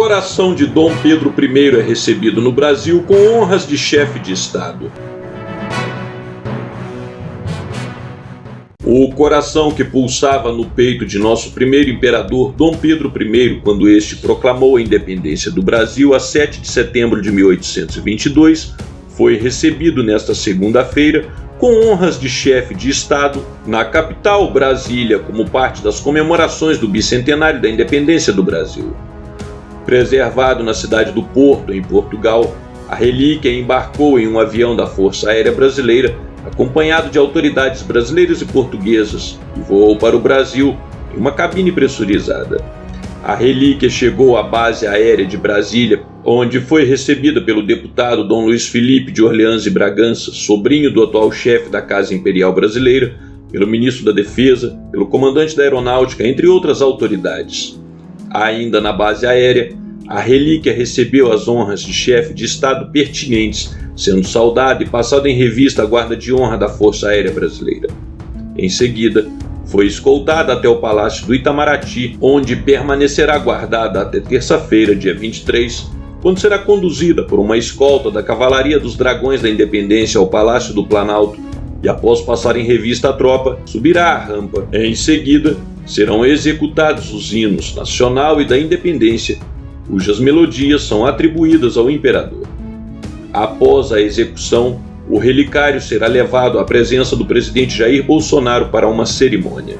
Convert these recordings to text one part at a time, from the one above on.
coração de Dom Pedro I é recebido no Brasil com honras de chefe de Estado. O coração que pulsava no peito de nosso primeiro imperador, Dom Pedro I, quando este proclamou a independência do Brasil a 7 de setembro de 1822, foi recebido nesta segunda-feira com honras de chefe de Estado na capital, Brasília, como parte das comemorações do bicentenário da independência do Brasil. Preservado na cidade do Porto, em Portugal, a relíquia embarcou em um avião da Força Aérea Brasileira, acompanhado de autoridades brasileiras e portuguesas, e voou para o Brasil em uma cabine pressurizada. A relíquia chegou à base aérea de Brasília, onde foi recebida pelo deputado Dom Luiz Felipe de Orleans e Bragança, sobrinho do atual chefe da Casa Imperial Brasileira, pelo ministro da Defesa, pelo comandante da Aeronáutica, entre outras autoridades. Ainda na base aérea, a relíquia recebeu as honras de chefe de Estado pertinentes, sendo saudada e passada em revista a guarda de honra da Força Aérea Brasileira. Em seguida, foi escoltada até o Palácio do Itamaraty, onde permanecerá guardada até terça-feira, dia 23, quando será conduzida por uma escolta da Cavalaria dos Dragões da Independência ao Palácio do Planalto e, após passar em revista a tropa, subirá a rampa. Em seguida, serão executados os hinos nacional e da independência, cujas melodias são atribuídas ao imperador. Após a execução, o relicário será levado à presença do presidente Jair Bolsonaro para uma cerimônia.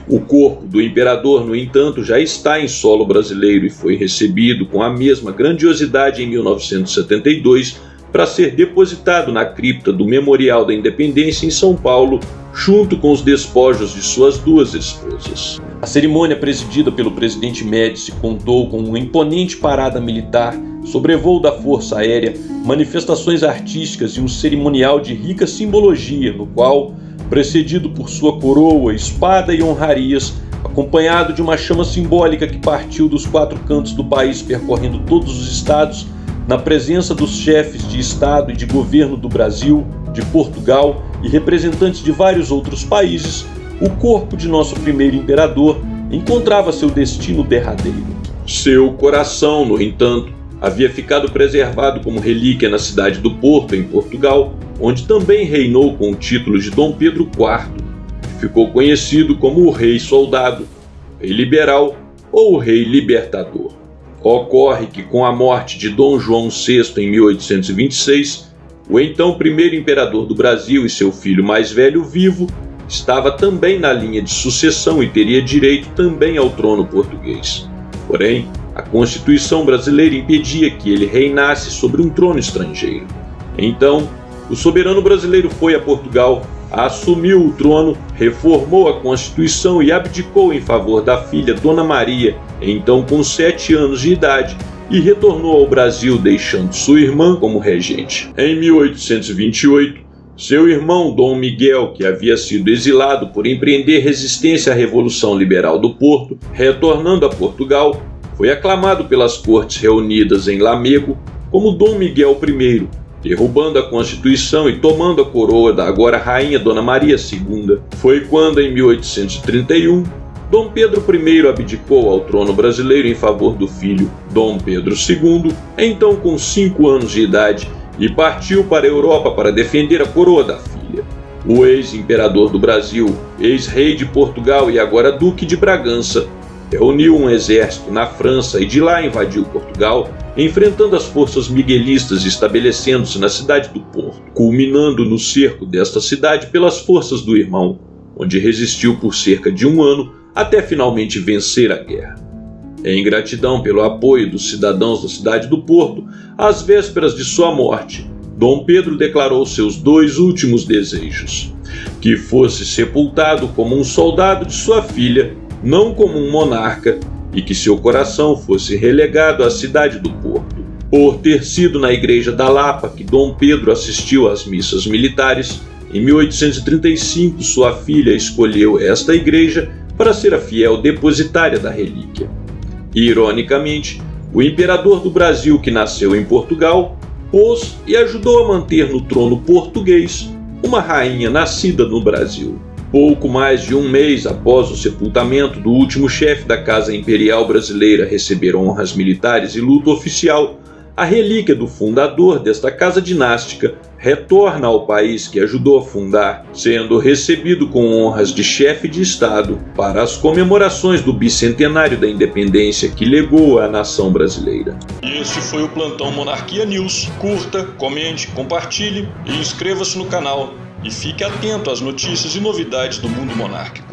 O corpo do imperador, no entanto, já está em solo brasileiro e foi recebido com a mesma grandiosidade em 1972 para ser depositado na cripta do Memorial da Independência em São Paulo, junto com os despojos de suas duas esposas. A cerimônia, presidida pelo presidente Médici, contou com uma imponente parada militar, sobrevoo da Força Aérea, manifestações artísticas e um cerimonial de rica simbologia, no qual, precedido por sua coroa, espada e honrarias, acompanhado de uma chama simbólica que partiu dos quatro cantos do país, percorrendo todos os estados, na presença dos chefes de Estado e de governo do Brasil, de Portugal e representantes de vários outros países, o corpo de nosso primeiro imperador encontrava seu destino derradeiro. Seu coração, no entanto, havia ficado preservado como relíquia na cidade do Porto, em Portugal, onde também reinou com o título de Dom Pedro IV, que ficou conhecido como o Rei Soldado, Rei Liberal ou Rei Libertador. Ocorre que, com a morte de Dom João VI em 1826, o então primeiro imperador do Brasil e seu filho mais velho vivo estava também na linha de sucessão e teria direito também ao trono português. Porém, a Constituição brasileira impedia que ele reinasse sobre um trono estrangeiro. Então, o soberano brasileiro foi a Portugal, assumiu o trono, reformou a Constituição e abdicou em favor da filha Dona Maria, então com 7 anos de idade, e retornou ao Brasil, deixando sua irmã como regente. Em 1828, seu irmão Dom Miguel, que havia sido exilado por empreender resistência à Revolução Liberal do Porto, retornando a Portugal, foi aclamado pelas cortes reunidas em Lamego como Dom Miguel I, derrubando a Constituição e tomando a coroa da agora rainha Dona Maria II. Foi quando, em 1831, Dom Pedro I abdicou ao trono brasileiro em favor do filho Dom Pedro II, então com 5 anos de idade, e partiu para a Europa para defender a coroa da filha. O ex-imperador do Brasil, ex-rei de Portugal e agora duque de Bragança, reuniu um exército na França e de lá invadiu Portugal, enfrentando as forças miguelistas e estabelecendo-se na cidade do Porto, culminando no cerco desta cidade pelas forças do irmão, onde resistiu por cerca de 1 ano até finalmente vencer a guerra. Em gratidão pelo apoio dos cidadãos da cidade do Porto, às vésperas de sua morte, Dom Pedro declarou seus 2 últimos desejos: que fosse sepultado como um soldado de sua filha, não como um monarca, e que seu coração fosse relegado à cidade do Porto. Por ter sido na Igreja da Lapa que Dom Pedro assistiu às missas militares, em 1835 sua filha escolheu esta igreja para ser a fiel depositária da relíquia. Ironicamente, o imperador do Brasil, que nasceu em Portugal, pôs e ajudou a manter no trono português uma rainha nascida no Brasil. Pouco mais de um mês após o sepultamento do último chefe da Casa Imperial Brasileira receber honras militares e luto oficial, a relíquia do fundador desta casa dinástica retorna ao país que ajudou a fundar, sendo recebido com honras de chefe de Estado para as comemorações do bicentenário da independência que legou à nação brasileira. E esse foi o Plantão Monarquia News. Curta, comente, compartilhe e inscreva-se no canal. E fique atento às notícias e novidades do mundo monárquico.